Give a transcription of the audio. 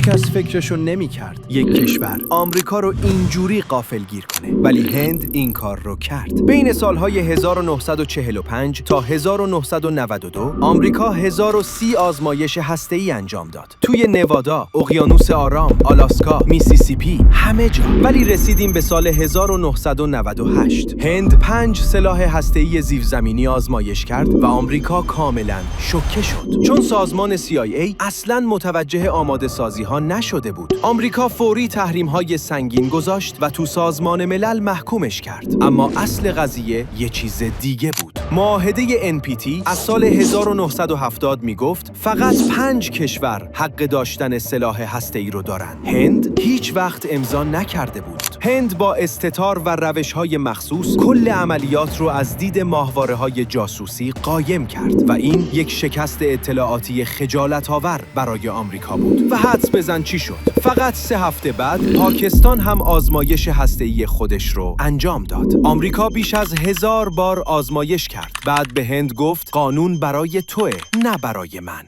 هیچکس فکرشو نمی‌کرد یک کشور آمریکا رو اینجوری غافلگیر کنه، ولی هند این کار رو کرد. بین سالهای 1945 تا 1992 آمریکا 1030 آزمایش هسته‌ای انجام داد. توی نوادا، اقیانوس آرام، آلاسکا، میسیسیپی، همه جا. ولی رسیدیم به سال 1998. هند 5 سلاح هسته‌ای زیرزمینی آزمایش کرد و آمریکا کاملاً شوکه شد. چون سازمان CIA اصلاً متوجه آماده سازی ها نشده بود. آمریکا فوری تحریم های سنگین گذاشت و تو سازمان ملل محکومش کرد. اما اصل قضیه یه چیز دیگه بود. معاهده NPT از سال 1970 میگفت فقط 5 کشور حق داشتن سلاح هسته‌ای رو دارن. هند هیچ وقت امضا نکرده بود. هند با استتار و روش‌های مخصوص کل عملیات رو از دید ماهواره‌های جاسوسی قایم کرد و این یک شکست اطلاعاتی خجالت‌آور برای آمریکا بود. و حدس بزن چی شد؟ فقط 3 هفته بعد پاکستان هم آزمایش هسته‌ای خودش رو انجام داد. آمریکا بیش از 1000 بار آزمایش کرد. بعد به هند گفت قانون برای توئه، نه برای من.